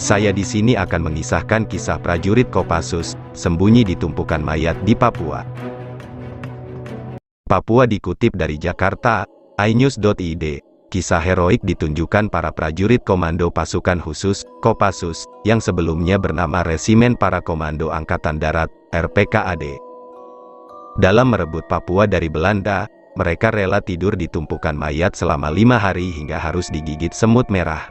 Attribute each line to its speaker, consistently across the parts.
Speaker 1: Saya di sini akan mengisahkan kisah prajurit Kopassus, sembunyi di tumpukan mayat di Papua. Papua dikutip dari Jakarta, inews.id. Kisah heroik ditunjukkan para prajurit Komando Pasukan Khusus, Kopassus, yang sebelumnya bernama Resimen Para Komando Angkatan Darat, RPKAD. Dalam merebut Papua dari Belanda, mereka rela tidur di tumpukan mayat selama 5 hari hingga harus digigit semut merah.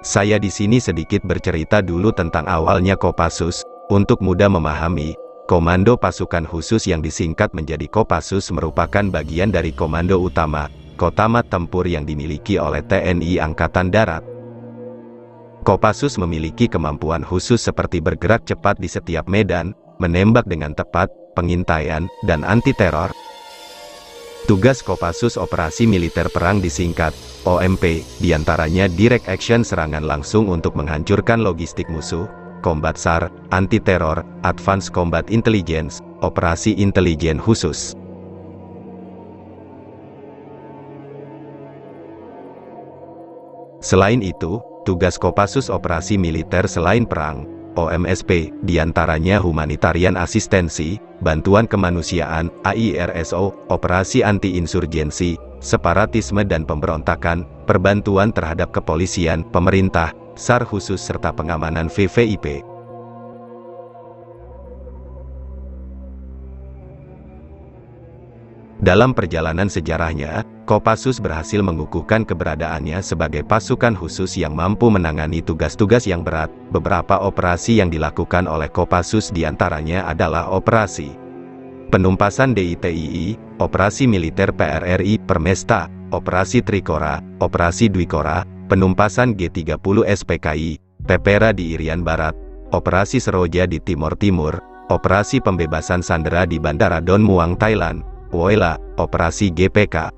Speaker 1: Saya di sini sedikit bercerita dulu tentang awalnya Kopassus. Untuk mudah memahami, Komando Pasukan Khusus yang disingkat menjadi Kopassus merupakan bagian dari Komando Utama, Kotamat Tempur yang dimiliki oleh TNI Angkatan Darat. Kopassus memiliki kemampuan khusus seperti bergerak cepat di setiap medan, menembak dengan tepat, pengintaian, dan anti-teror. Tugas Kopassus Operasi Militer Perang disingkat OMP, diantaranya Direct Action serangan langsung untuk menghancurkan logistik musuh, Combat SAR, anti-teror, Advanced Combat Intelligence, operasi intelijen khusus. Selain itu, tugas Kopassus Operasi Militer selain perang, OMSP, diantaranya humanitarian asistensi, bantuan kemanusiaan, AIRSO, operasi anti-insurgensi, separatisme dan pemberontakan, perbantuan terhadap kepolisian, pemerintah, SAR khusus serta pengamanan VVIP. Dalam perjalanan sejarahnya, Kopassus berhasil mengukuhkan keberadaannya sebagai pasukan khusus yang mampu menangani tugas-tugas yang berat. Beberapa operasi yang dilakukan oleh Kopassus diantaranya adalah Operasi Penumpasan DITII, Operasi Militer PRRI Permesta, Operasi Trikora, Operasi Dwikora, Penumpasan G30 SPKI, Pepera di Irian Barat, Operasi Seroja di Timor Timur, Operasi Pembebasan Sandera di Bandara Don Muang Thailand, Woyla, Operasi GPK.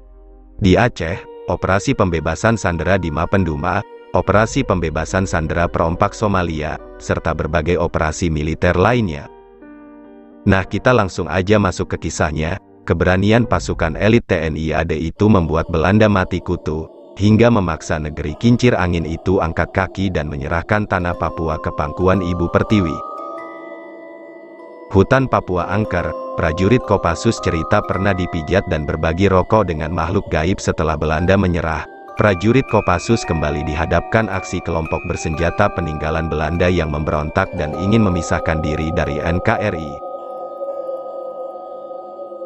Speaker 1: Di Aceh, Operasi Pembebasan Sandera di Mapenduma, Operasi Pembebasan Sandera Perompak Somalia, serta berbagai operasi militer lainnya. Nah, kita langsung aja masuk ke kisahnya. Keberanian pasukan elit TNI AD itu membuat Belanda mati kutu, hingga memaksa negeri kincir angin itu angkat kaki dan menyerahkan tanah Papua ke pangkuan Ibu Pertiwi. Hutan Papua angker, prajurit Kopassus cerita pernah dipijat dan berbagi rokok dengan makhluk gaib setelah Belanda menyerah. Prajurit Kopassus kembali dihadapkan aksi kelompok bersenjata peninggalan Belanda yang memberontak dan ingin memisahkan diri dari NKRI.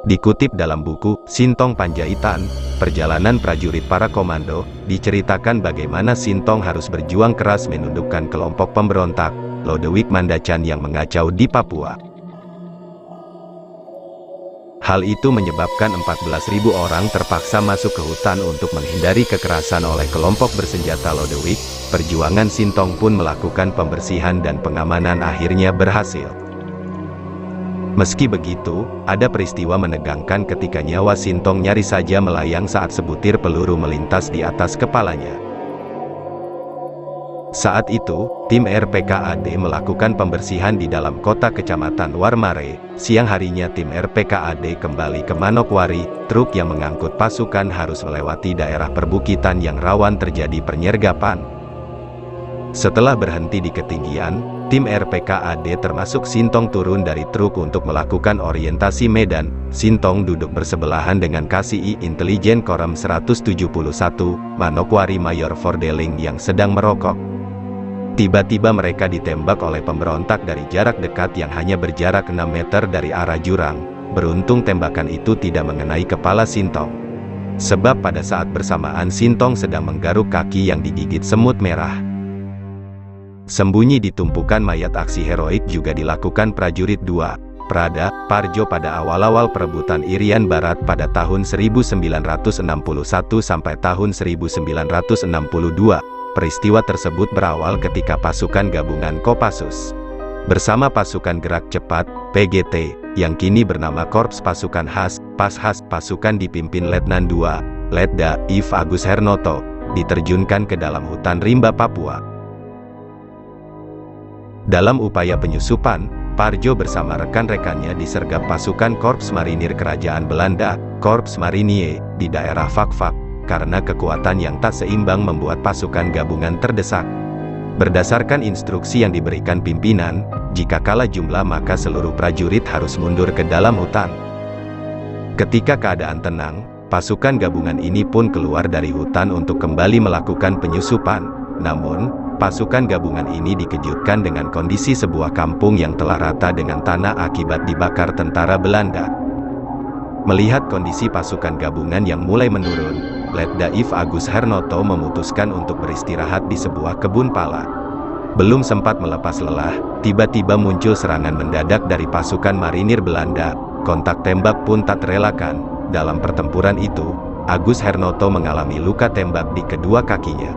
Speaker 1: Dikutip dalam buku Sintong Panjaitan, Perjalanan Prajurit Para Komando, diceritakan bagaimana Sintong harus berjuang keras menundukkan kelompok pemberontak, Lodewijk Mandacan yang mengacau di Papua. Hal itu menyebabkan 14.000 orang terpaksa masuk ke hutan untuk menghindari kekerasan oleh kelompok bersenjata Lodewijk. Perjuangan Sintong pun melakukan pembersihan dan pengamanan akhirnya berhasil. Meski begitu, ada peristiwa menegangkan ketika nyawa Sintong nyaris saja melayang saat sebutir peluru melintas di atas kepalanya. Saat itu, tim RPKAD melakukan pembersihan di dalam kota kecamatan Warmare. Siang harinya tim RPKAD kembali ke Manokwari. Truk yang mengangkut pasukan harus melewati daerah perbukitan yang rawan terjadi penyergapan. Setelah berhenti di ketinggian, tim RPKAD termasuk Sintong turun dari truk untuk melakukan orientasi medan. Sintong duduk bersebelahan dengan KCI Intelijen Korem 171, Manokwari Mayor Vordeling yang sedang merokok. Tiba-tiba mereka ditembak oleh pemberontak dari jarak dekat yang hanya berjarak 6 meter dari arah jurang. Beruntung tembakan itu tidak mengenai kepala Sintong. Sebab pada saat bersamaan Sintong sedang menggaruk kaki yang digigit semut merah. Sembunyi di tumpukan mayat, aksi heroik juga dilakukan prajurit 2, Prada, Parjo pada awal-awal perebutan Irian Barat pada tahun 1961 sampai tahun 1962. Peristiwa tersebut berawal ketika pasukan gabungan Kopassus bersama pasukan gerak cepat, PGT, yang kini bernama Korps Pasukan Khas, Pashas, pasukan dipimpin Letnan II, Letda, If Agus Hernoto, diterjunkan ke dalam hutan rimba Papua. Dalam upaya penyusupan, Parjo bersama rekan-rekannya disergap pasukan Korps Marinir Kerajaan Belanda, Korps Marinier, di daerah Fakfak. Karena kekuatan yang tak seimbang membuat pasukan gabungan terdesak. Berdasarkan instruksi yang diberikan pimpinan, jika kalah jumlah maka seluruh prajurit harus mundur ke dalam hutan. Ketika keadaan tenang, pasukan gabungan ini pun keluar dari hutan untuk kembali melakukan penyusupan. Namun, pasukan gabungan ini dikejutkan dengan kondisi sebuah kampung yang telah rata dengan tanah akibat dibakar tentara Belanda. Melihat kondisi pasukan gabungan yang mulai menurun, Letda IV Agus Hernoto memutuskan untuk beristirahat di sebuah kebun pala. Belum sempat melepas lelah, tiba-tiba muncul serangan mendadak dari pasukan marinir Belanda. Kontak tembak pun tak terelakkan. Dalam pertempuran itu, Agus Hernoto mengalami luka tembak di kedua kakinya.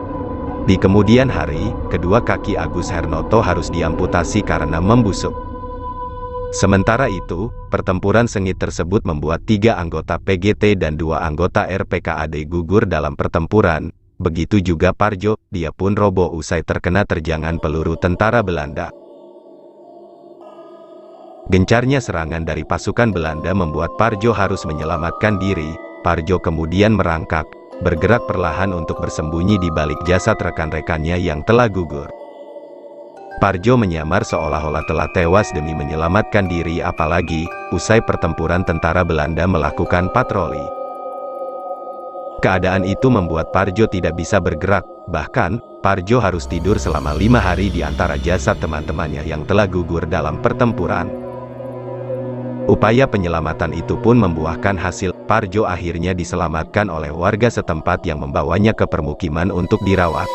Speaker 1: Di kemudian hari, kedua kaki Agus Hernoto harus diamputasi karena membusuk. Sementara itu, pertempuran sengit tersebut membuat 3 anggota PGT dan 2 anggota RPKAD gugur dalam pertempuran. Begitu juga Parjo, dia pun roboh usai terkena terjangan peluru tentara Belanda. Gencarnya serangan dari pasukan Belanda membuat Parjo harus menyelamatkan diri. Parjo kemudian merangkak, bergerak perlahan untuk bersembunyi di balik jasad rekan-rekannya yang telah gugur. Parjo menyamar seolah-olah telah tewas demi menyelamatkan diri, apalagi usai pertempuran tentara Belanda melakukan patroli. Keadaan itu membuat Parjo tidak bisa bergerak, bahkan Parjo harus tidur selama 5 hari di antara jasad teman-temannya yang telah gugur dalam pertempuran. Upaya penyelamatan itu pun membuahkan hasil. Parjo akhirnya diselamatkan oleh warga setempat yang membawanya ke permukiman untuk dirawat.